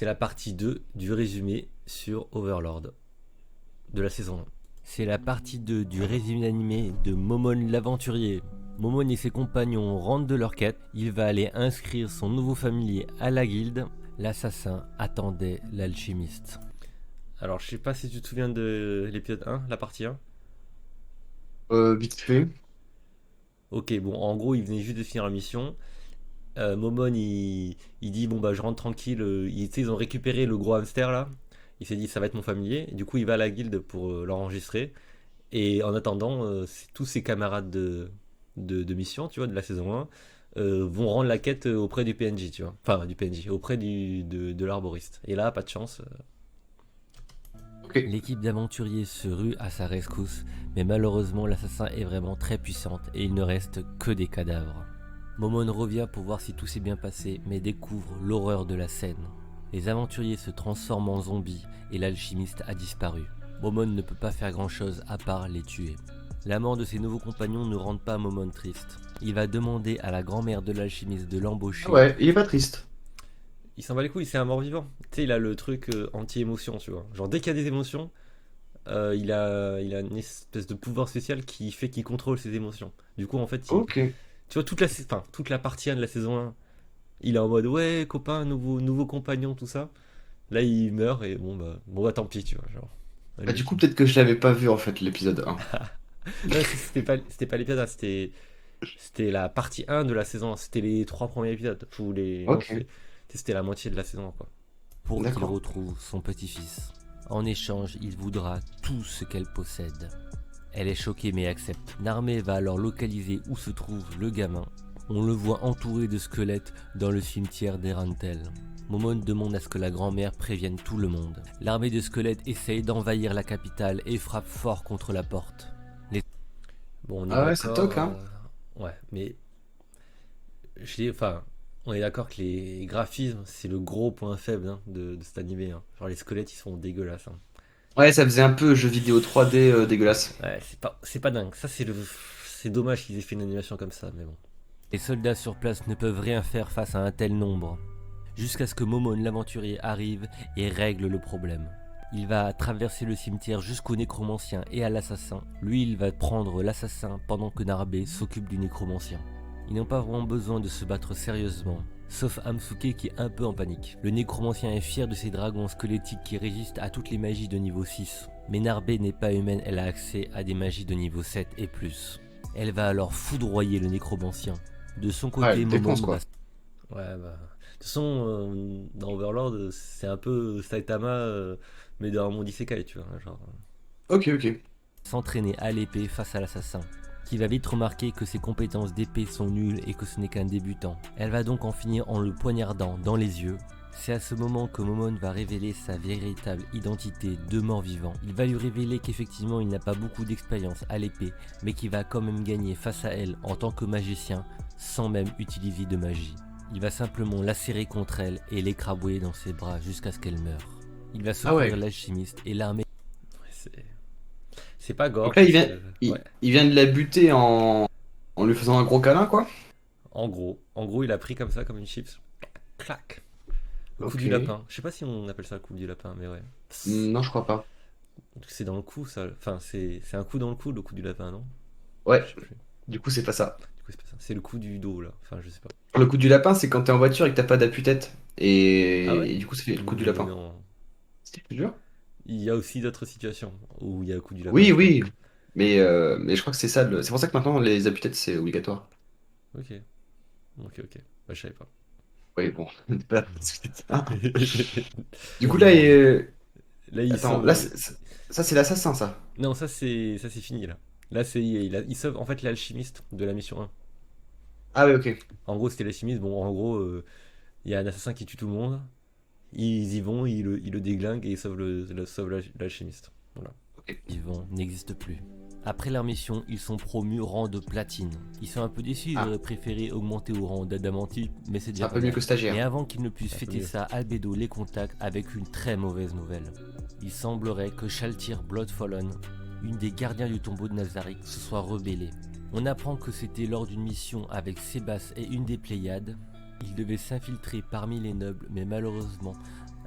c'est la partie 2 du résumé sur Overlord de la saison 1. C'est la partie 2 du résumé animé de Momon l'aventurier. Momon et ses compagnons rentrent de leur quête. Il va aller inscrire son nouveau familier à la guilde. L'assassin attendait l'alchimiste. Alors, je sais pas si tu te souviens de l'épisode 1, la partie 1. Vite fait. Ok, bon, en gros, il venait juste de finir la mission. Momon, il dit, bon, bah, je rentre tranquille. Tu sais, ils ont récupéré le gros hamster, là. Il s'est dit, ça va être mon familier. Et du coup, il va à la guilde pour l'enregistrer. Et en attendant, tous ses camarades de mission, tu vois, de la saison 1, vont rendre la quête auprès du PNJ, tu vois. Enfin, du PNJ, auprès de l'arboriste. Et là, pas de chance. Ok. L'équipe d'aventuriers se rue à sa rescousse, mais malheureusement l'assassin est vraiment très puissante et il ne reste que des cadavres. Momon revient pour voir si tout s'est bien passé, mais découvre l'horreur de la scène. Les aventuriers se transforment en zombies et l'alchimiste a disparu. Momon ne peut pas faire grand chose à part les tuer. La mort de ses nouveaux compagnons ne rend pas Momon triste. Il va demander à la grand-mère de l'alchimiste de Ah l'embaucher. ouais, il est pas triste. Il s'en bat les couilles, c'est un mort-vivant. Tu sais, il a le truc anti-émotion, tu vois. Genre dès qu'il y a des émotions, il a une espèce de pouvoir spécial qui fait qu'il contrôle ses émotions. Du coup, en fait, Ok. tu vois, toute la partie 1 de la saison 1, il est en mode ouais, copain, nouveau compagnon, tout ça. Là, il meurt et bon, bah tant pis, tu vois. Genre, Bah, allez, du coup, peut-être que je l'avais pas vu en fait, l'épisode 1. non, c'était pas l'épisode 1, c'était la partie 1 de la saison 1. C'était les 3 premiers épisodes. Non, Ok, c'était la moitié de la saison 1, quoi. Pour qu'il d'accord. retrouve son petit-fils. En échange, il voudra tout ce qu'elle possède. Elle est choquée mais accepte. Narmé va alors localiser où se trouve le gamin. On le voit entouré de squelettes dans le cimetière d'Erantel. Momon demande à ce que la grand-mère prévienne tout le monde. L'armée de squelettes essaye d'envahir la capitale et frappe fort contre la porte. Bon, on est Ah ouais, ça d'accord. toque, hein. Ouais, mais enfin, on est d'accord que les graphismes, c'est le gros point faible hein, de cet animé. Hein. Genre les squelettes, ils sont dégueulasses. Hein. Ouais, ça faisait un peu jeu vidéo 3D dégueulasse. Ouais, c'est pas dingue. C'est dommage qu'ils aient fait une animation comme ça, mais bon. Les soldats sur place ne peuvent rien faire face à un tel nombre. Jusqu'à ce que Momon l'aventurier arrive et règle le problème. Il va traverser le cimetière jusqu'au nécromancien et à l'assassin. Lui, il va prendre l'assassin pendant que Narbe s'occupe du nécromancien. Ils n'ont pas vraiment besoin de se battre sérieusement, sauf Hamsuke qui est un peu en panique. Le nécromancien est fier de ses dragons squelettiques qui résistent à toutes les magies de niveau 6. Mais Narbe n'est pas humaine, elle a accès à des magies de niveau 7 et plus. Elle va alors foudroyer le nécromancien. De son Ouais, côté, Momon défonce va... quoi. Ouais, bah... De toute façon, dans Overlord, c'est un peu Saitama, mais dans un monde isekai, tu vois. Genre, Ok, ok. s'entraîner à l'épée face à l'assassin, qui va vite remarquer que ses compétences d'épée sont nulles et que ce n'est qu'un débutant. Elle va donc en finir en le poignardant dans les yeux. C'est à ce moment que Momon va révéler sa véritable identité de mort-vivant. Il va lui révéler qu'effectivement il n'a pas beaucoup d'expérience à l'épée, mais qu'il va quand même gagner face à elle en tant que magicien, sans même utiliser de magie. Il va simplement la serrer contre elle et l'écrabouiller dans ses bras jusqu'à ce qu'elle meure. Il va Ah secourir ouais. l'alchimiste et l'armée. Ouais, c'est pas Donc gore là, parce que. Ouais. il vient de la buter en lui faisant un gros câlin, quoi. En gros, il a pris comme ça, comme une chips. Clac. Le coup Ok. du lapin. Je sais pas si on appelle ça le coup du lapin, mais ouais. Non, je crois pas. C'est dans le cou, ça. Enfin, c'est un coup dans le cou, le coup du lapin, non? Ouais, Je sais plus. du coup, c'est pas ça. Du coup, c'est pas ça. C'est le coup du dos, là. Enfin, je sais pas. Le coup du lapin, c'est quand t'es en voiture et que t'as pas d'appui-tête. Ah ouais? Et du coup, ça fait le coup du lapin. Non. C'est plus dur? Il y a aussi d'autres situations où il y a le coup du lapin, Oui, je crois. oui. Mais je crois que c'est ça. C'est pour ça que maintenant, les appuis-têtes, c'est obligatoire. Ok. Ok. Bah, je savais pas. Oui, bon. Pas- Ah. Du coup, là, Bon, là, il attends, là, sauve. ça, c'est l'assassin, ça. Non, ça c'est fini, là. Là, il sauve en fait l'alchimiste de la mission 1. Ah oui, ok. En gros, c'était l'alchimiste. Bon, en gros, il y a un assassin qui tue tout le monde. Ils y vont, ils le déglinguent et ils sauvent l'alchimiste. Voilà. Ok. Vivant n'existe plus. Après leur mission, ils sont promus rang de platine. Ils sont un peu déçus, ils Ah, auraient préféré augmenter au rang d'adamantite, mais c'est c'est déjà un pas peu mieux mal. que stagiaire. Mais avant qu'ils ne puissent C'est un peu fêter mieux. ça, Albedo les contacte avec une très mauvaise nouvelle. Il semblerait que Shaltir Bloodfallen, une des gardiens du tombeau de Nazarick, se soit rebellée. On apprend que c'était lors d'une mission avec Sébas et une des Pléiades. Ils devaient s'infiltrer parmi les nobles, mais malheureusement,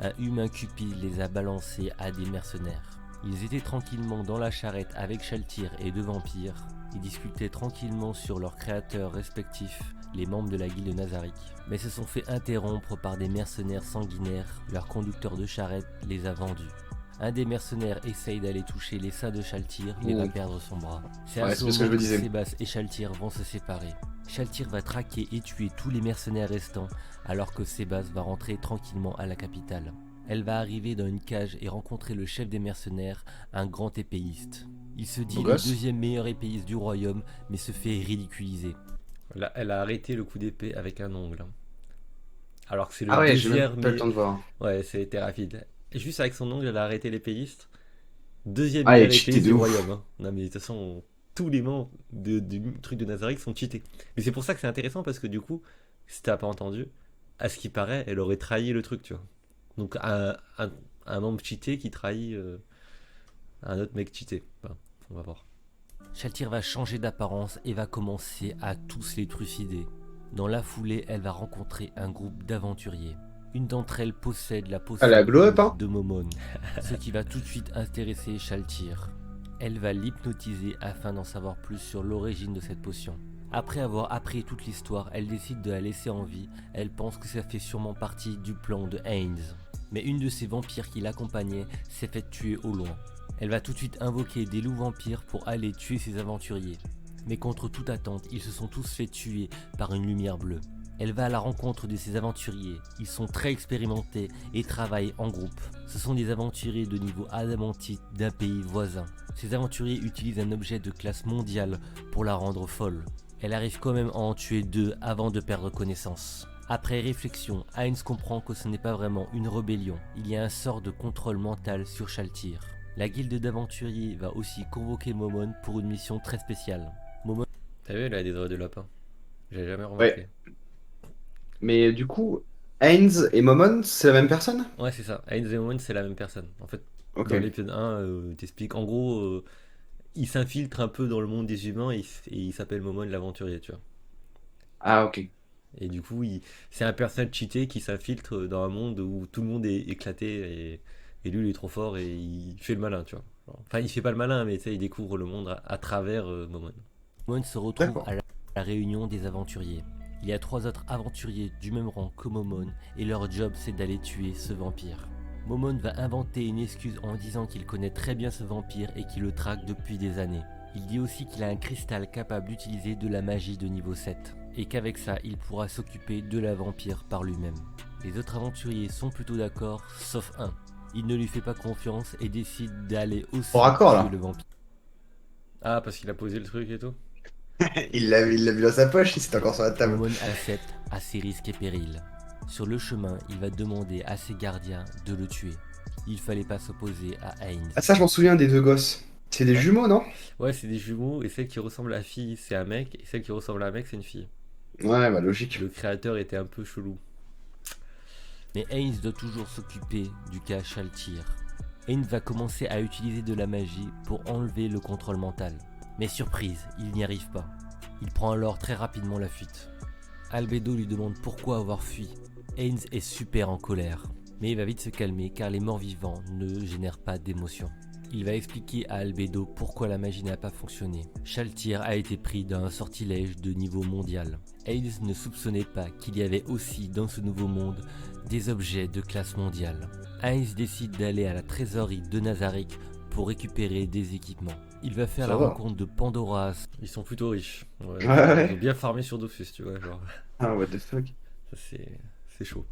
Un humain cupide les a balancés à des mercenaires. Ils étaient tranquillement dans la charrette avec Shaltyr et deux vampires. Ils discutaient tranquillement sur leurs créateurs respectifs, les membres de la guilde de Nazarick, mais se sont fait interrompre par des mercenaires sanguinaires. Leur conducteur de charrette les a vendus. Un des mercenaires essaye d'aller toucher les seins de Shaltyr, mais va perdre son bras. C'est à ce moment que Sébastien et Shaltyr vont se séparer. Shaltyr va traquer et tuer tous les mercenaires restants, alors que Sébastien va rentrer tranquillement à la capitale. Elle va arriver dans une cage et rencontrer le chef des mercenaires, un grand épéiste. Il se dit le deuxième meilleur épéiste du royaume, mais se fait ridiculiser. Là, elle a arrêté le coup d'épée avec un ongle. Alors que c'est le Ah ouais, deuxième. j'ai même pas le temps de voir. Ouais, c'était rapide. Et juste avec son ongle, elle a arrêté l'épéiste. Deuxième Ah, elle meilleur est cheatée épéiste de du ouf. royaume. Hein. Non mais de toute façon, tous les membres du truc de Nazarick sont cheatés. Mais c'est pour ça que c'est intéressant parce que du coup, si t'as pas entendu, à ce qui paraît, elle aurait trahi le truc, tu vois. Donc un membre cheaté qui trahit un autre mec cheaté. Enfin, on va voir. Shaltyr va changer d'apparence et va commencer à tous les trucider. Dans la foulée, elle va rencontrer un groupe d'aventuriers. Une d'entre elles possède la potion de Momon, ce qui va tout de suite intéresser Shaltyr. Elle va l'hypnotiser afin d'en savoir plus sur l'origine de cette potion. Après avoir appris toute l'histoire, elle décide de la laisser en vie. Elle pense que ça fait sûrement partie du plan de Haynes. Mais une de ces vampires qui l'accompagnait s'est fait tuer au loin. Elle va tout de suite invoquer des loups vampires pour aller tuer ses aventuriers. Mais contre toute attente, ils se sont tous fait tuer par une lumière bleue. Elle va à la rencontre de ces aventuriers. Ils sont très expérimentés et travaillent en groupe. Ce sont des aventuriers de niveau adamantite d'un pays voisin. Ces aventuriers utilisent un objet de classe mondiale pour la rendre folle. Elle arrive quand même à en tuer deux avant de perdre connaissance. Après réflexion, Haynes comprend que ce n'est pas vraiment une rébellion. Il y a un sort de contrôle mental sur Shaltyr. La guilde d'aventuriers va aussi convoquer Momon pour une mission très spéciale. Momon... T'as vu, elle a des oreilles de lapin. J'avais jamais remarqué. Ouais. Mais du coup, Haynes et Momon, c'est la même personne? Ouais, c'est ça. Haynes et Momon, c'est la même personne. En fait, Ok. dans l'épisode 1, t'expliques. En gros, il s'infiltre un peu dans le monde des humains et il s'appelle Momon l'aventurier, tu vois. Ah, ok. Et du coup, c'est un personnage cheaté qui s'infiltre dans un monde où tout le monde est éclaté et lui, il est trop fort et il fait le malin, tu vois. Enfin, il fait pas le malin, mais tu sais, il découvre le monde à travers Momon. Momon se retrouve à la réunion des aventuriers. Il y a 3 autres aventuriers du même rang que Momon et leur job c'est d'aller tuer ce vampire. Momon va inventer une excuse en disant qu'il connaît très bien ce vampire et qu'il le traque depuis des années. Il dit aussi qu'il a un cristal capable d'utiliser de la magie de niveau 7 et qu'avec ça il pourra s'occuper de la vampire par lui-même. Les autres aventuriers sont plutôt d'accord, sauf un. Il ne lui fait pas confiance et décide d'aller aussi tuer le vampire. Ah, parce qu'il a posé le truc et tout. Il l'a mis dans sa poche, il s'est encore sur la table. Momon accepte à ses risques et périls. Sur le chemin, il va demander à ses gardiens de le tuer. Il fallait pas s'opposer à Haynes. Ah, ça, je m'en souviens des deux gosses. C'est des jumeaux, non? Ouais, c'est des jumeaux et celle qui ressemble à la fille, c'est un mec, et celle qui ressemble à un mec, c'est une fille. Ouais, bah logique. Le créateur était un peu chelou. Mais Haynes doit toujours s'occuper du cas Shaltyr. Haynes va commencer à utiliser de la magie pour enlever le contrôle mental. Mais surprise, il n'y arrive pas. Il prend alors très rapidement la fuite. Albedo lui demande pourquoi avoir fui. Haynes est super en colère, mais il va vite se calmer car les morts vivants ne génèrent pas d'émotion. Il va expliquer à Albedo pourquoi la magie n'a pas fonctionné. Shaltyr a été pris dans un sortilège de niveau mondial. Haynes ne soupçonnait pas qu'il y avait aussi dans ce nouveau monde des objets de classe mondiale. Haynes décide d'aller à la trésorerie de Nazarick pour récupérer des équipements. Il va faire la rencontre de Pandoras. Ils sont plutôt riches. Ouais, Ouais. Ils ont bien farmé sur Dofus, tu vois. Genre. Ah, what the fuck. Ça, c'est chaud.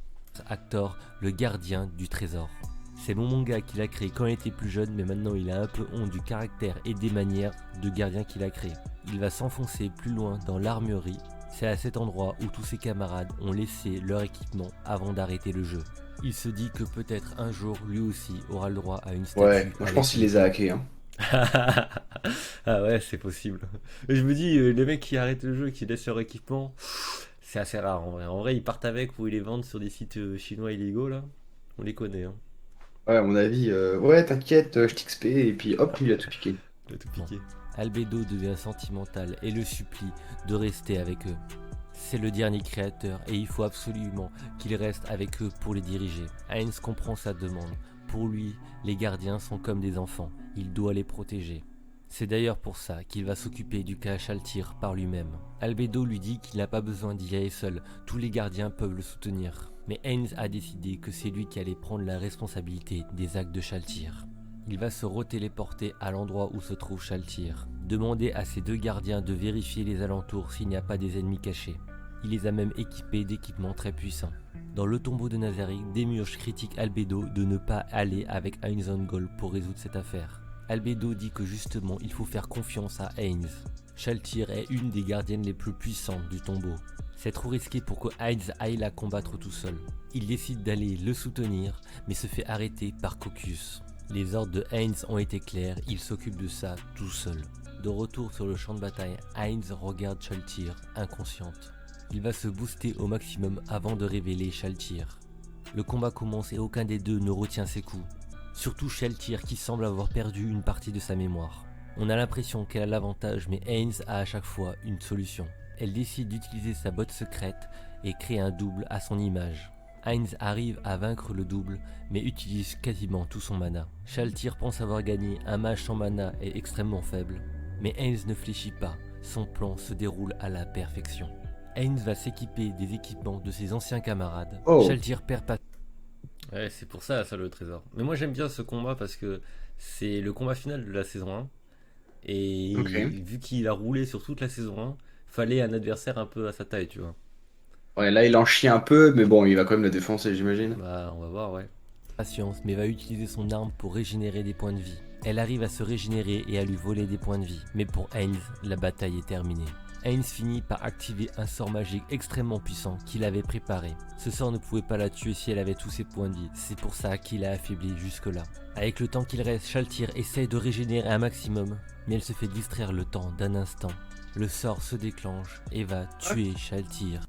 Actor, le gardien du trésor. C'est mon manga qu'il a créé quand il était plus jeune, mais maintenant il a un peu honte du caractère et des manières de gardien qu'il a créé. Il va s'enfoncer plus loin dans l'armurerie. C'est à cet endroit où tous ses camarades ont laissé leur équipement avant d'arrêter le jeu. Il se dit que peut-être un jour lui aussi aura le droit à une statue. Ouais, moi je pense qu'il les a hackés. Hein. Ah ouais, c'est possible. Et je me dis, les mecs qui arrêtent le jeu et qui laissent leur équipement, c'est assez rare en vrai. En vrai, ils partent avec ou ils les vendent sur des sites chinois illégaux là. On les connaît, hein. Ouais, à mon avis, ouais, t'inquiète, je t'XP, et puis hop, il a tout piqué. Il a tout piqué. Albedo devient sentimental et le supplie de rester avec eux. C'est le dernier créateur et il faut absolument qu'il reste avec eux pour les diriger. Heinz comprend sa demande. Pour lui, les gardiens sont comme des enfants, il doit les protéger. C'est d'ailleurs pour ça qu'il va s'occuper du cas Shaltir par lui-même. Albedo lui dit qu'il n'a pas besoin d'y aller seul, tous les gardiens peuvent le soutenir. Mais Heinz a décidé que c'est lui qui allait prendre la responsabilité des actes de Shaltir. Il va se retéléporter à l'endroit où se trouve Shaltir. Demander à ses 2 gardiens de vérifier les alentours s'il n'y a pas des ennemis cachés. Il les a même équipés d'équipements très puissants. Dans le tombeau de Nazarick, Demiurge critique Albedo de ne pas aller avec Heinz Ungol pour résoudre cette affaire. Albedo dit que justement il faut faire confiance à Heinz. Shaltir est une des gardiennes les plus puissantes du tombeau. C'est trop risqué pour que Heinz aille la combattre tout seul. Il décide d'aller le soutenir, mais se fait arrêter par Coccus. Les ordres de Heinz ont été clairs, il s'occupe de ça tout seul. De retour sur le champ de bataille, Heinz regarde Shaltir, inconsciente. Il va se booster au maximum avant de révéler Shaltir. Le combat commence et aucun des deux ne retient ses coups. Surtout Shaltir qui semble avoir perdu une partie de sa mémoire. On a l'impression qu'elle a l'avantage mais Heinz a à chaque fois une solution. Elle décide d'utiliser sa botte secrète et crée un double à son image. Heinz arrive à vaincre le double mais utilise quasiment tout son mana. Shaltir pense avoir gagné, un mage sans mana est extrêmement faible. Mais Heinz ne fléchit pas, son plan se déroule à la perfection. Heinz va s'équiper des équipements de ses anciens camarades. Shaltir perd pas. Ouais, c'est pour ça la salle au trésor. Mais moi j'aime bien ce combat parce que c'est le combat final de la saison 1. Et vu qu'il a roulé sur toute la saison 1, fallait un adversaire un peu à sa taille, tu vois. Ouais, là il en chie un peu, mais bon, il va quand même le défoncer, j'imagine. Bah, on va voir, ouais. Patience, mais va utiliser son arme pour régénérer des points de vie. Elle arrive à se régénérer et à lui voler des points de vie. Mais pour Heinz, la bataille est terminée. Heinz finit par activer un sort magique extrêmement puissant qu'il avait préparé. Ce sort ne pouvait pas la tuer si elle avait tous ses points de vie, c'est pour ça qu'il a affaibli jusque-là. Avec le temps qu'il reste, Shaltir essaye de régénérer un maximum, mais elle se fait distraire le temps d'un instant. Le sort se déclenche et va tuer Shaltir.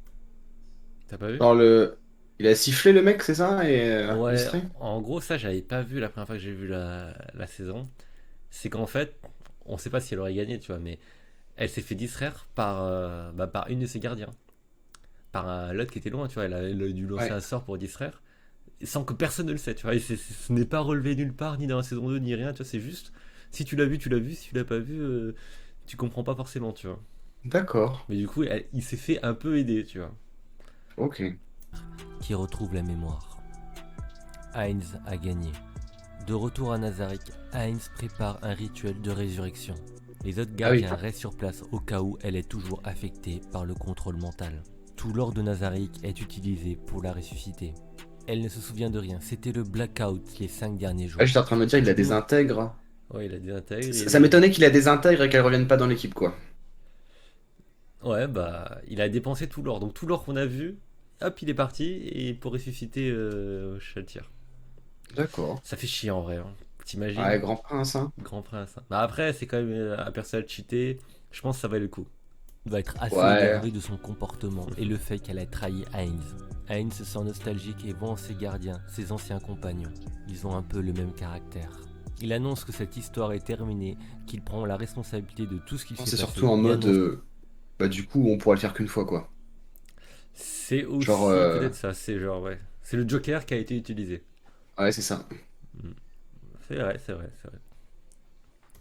T'as pas vu? Genre il a sifflé le mec, c'est ça? Et Ouais, distrait. en gros, ça j'avais pas vu la première fois que j'ai vu la saison. C'est qu'en fait, on sait pas si elle aurait gagné, tu vois, mais elle s'est fait distraire par une de ses gardiens. Par l'autre qui était loin, tu vois. Elle a dû lancer Ouais. un sort pour distraire. Sans que personne ne le sait, tu vois. Et ce n'est pas relevé nulle part, ni dans la saison 2, ni rien, tu vois. C'est juste, si tu l'as vu, tu l'as vu. Si tu l'as pas vu, tu comprends pas forcément, tu vois. D'accord. Mais du coup, il s'est fait un peu aider, tu vois. Ok. Qui retrouve la mémoire. Heinz a gagné. De retour à Nazarick, Heinz prépare un rituel de résurrection. Les autres gardiens restent sur place au cas où elle est toujours affectée par le contrôle mental. Tout l'or de Nazarick est utilisé pour la ressusciter. Elle ne se souvient de rien, c'était le blackout les 5 derniers jours. Ah, j'étais en train de me dire, il la désintègre. Ouais, il a désintègré. Ça m'étonnait qu'il la désintègre et qu'elle revienne pas dans l'équipe, quoi. Ouais, bah, il a dépensé tout l'or. Donc tout l'or qu'on a vu, hop, il est parti et pour ressusciter Shaltir. D'accord. Ça fait chier en vrai, hein. T'imagines? Ouais, grand prince, hein. Grand prince, hein. Bah après, c'est quand même un personnage cheaté. Je pense que ça valait le coup. Il va être assez Ouais. énervé de son comportement et le fait qu'elle ait trahi Heinz. Heinz se sent nostalgique et vend ses gardiens, ses anciens compagnons. Ils ont un peu le même caractère. Il annonce que cette histoire est terminée, qu'il prend la responsabilité de tout ce qu'il s'est C'est passé. surtout en Il mode. annonce- Bah, du coup, on pourra le faire qu'une fois, quoi. C'est aussi Genre, peut-être ça. C'est genre, ouais. C'est le Joker qui a été utilisé. Ouais, c'est ça. C'est vrai, c'est vrai, c'est vrai.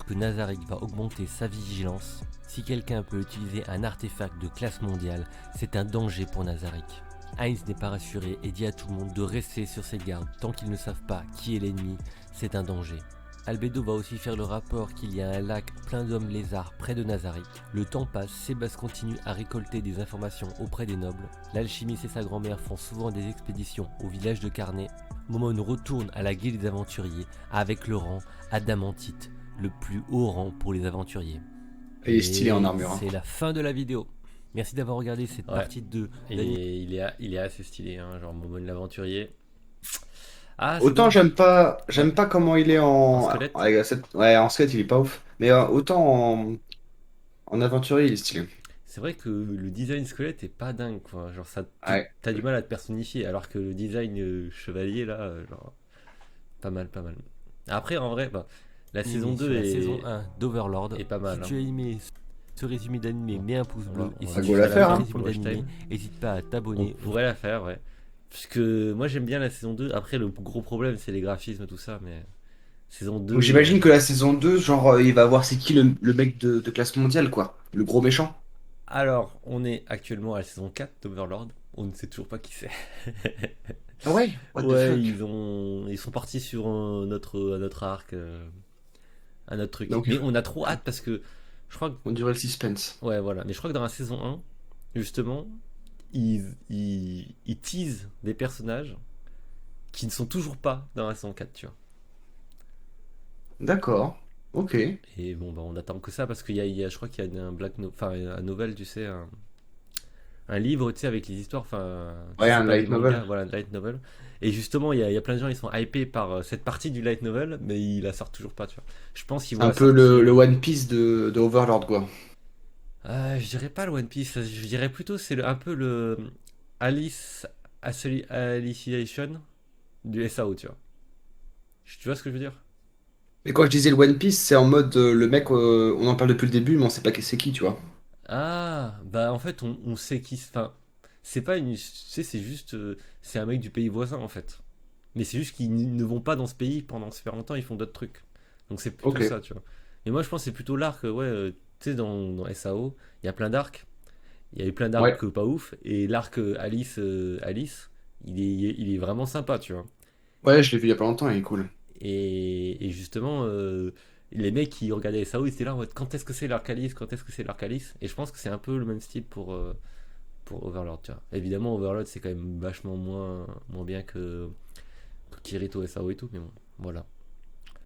que Nazarick va augmenter sa vigilance. Si quelqu'un peut utiliser un artefact de classe mondiale, c'est un danger pour Nazarick. Heinz n'est pas rassuré et dit à tout le monde de rester sur ses gardes tant qu'ils ne savent pas qui est l'ennemi, c'est un danger. Albedo va aussi faire le rapport qu'il y a un lac plein d'hommes lézards près de Nazarick. Le temps passe, Sébastien continue à récolter des informations auprès des nobles. L'alchimiste et sa grand-mère font souvent des expéditions au village de Carnet. Momon retourne à la guilde des aventuriers avec le rang Adamantite, le plus haut rang pour les aventuriers. Et il est stylé en armure, hein. C'est la fin de la vidéo. Merci d'avoir regardé cette Ouais. partie 2. Et il est assez stylé, hein, genre Momon l'aventurier. Ah, c'est Autant bon. j'aime pas comment il est En squelette. Ouais, en squelette, il est pas ouf. Mais autant en aventurier, il est stylé. C'est vrai que le design squelette est pas dingue, quoi. Genre, ça, Ouais. t'as du mal à te personnifier, alors que le design chevalier, là, genre, pas mal, pas mal. Après, en vrai, bah, la saison 2 la est, saison 1 d'Overlord. est pas mal. Si Hein. tu as aimé Ce résumé d'animé, mets un pouce bleu. Et si Ça tu vaut fais la un faire, vrai hein. résumé Pour le d'animé, time. n'hésite pas à On t'abonner. pourrait la faire, ouais. Parce que moi j'aime bien la saison 2. Après, le gros problème, c'est les graphismes, tout ça, mais saison 2. Donc j'imagine que la saison 2, genre, il va voir c'est qui le mec de classe mondiale, quoi. Le gros méchant. Alors, on est actuellement à la saison 4 d'Overlord. On ne sait toujours pas qui c'est. Ah ouais? What the Ouais, fuck? ils sont partis sur notre arc, un autre truc. Donc, Mais on a trop hâte parce que je crois que, on dirait le suspense. ouais, voilà. Mais je crois que dans la saison 1, justement, ils teasent des personnages qui ne sont toujours pas dans la saison 4, tu vois. D'accord. Ok. Et bon, bah, on attend que ça parce je crois qu'il y a un enfin, un novel, tu sais, un livre, tu sais, avec les histoires, enfin, tu Ouais, sais, c'est un pas des light novel. mangas, voilà, un light novel. Et justement, il y a plein de gens, ils sont hypés par cette partie du light novel, mais ils la sortent toujours pas, tu vois. Je pense qu'ils C'est vont un la peu sortir. le One Piece de Overlord, quoi. Je dirais pas le One Piece, je dirais plutôt c'est un peu le Alice Alicization du SAO, tu vois. Tu vois ce que je veux dire? Mais quand je disais le One Piece, c'est en mode le mec, on en parle depuis le début, mais on sait pas c'est qui, tu vois. Ah, bah en fait, on sait qui. Enfin, c'est pas une. Tu sais, c'est juste. C'est un mec du pays voisin, en fait. Mais c'est juste qu'ils ne vont pas dans ce pays pendant super longtemps, ils font d'autres trucs. Donc c'est plutôt Ok. ça, tu vois. Et moi, je pense que c'est plutôt l'arc, ouais. Tu sais, dans SAO, il y a plein d'arcs. Il y a eu plein Ouais. d'arcs pas ouf. Et l'arc Alice, il est vraiment sympa, tu vois. Ouais, je l'ai vu il y a pas longtemps, il est cool. Et justement, les mecs qui regardaient SAO, ils étaient là en mode quand est-ce que c'est l'arc Alice, quand est-ce que c'est l'arc Alice. Et je pense que c'est un peu le même style pour Overlord, tu vois. Évidemment, Overlord, c'est quand même vachement moins bien que Kirito SAO et tout, mais bon, voilà.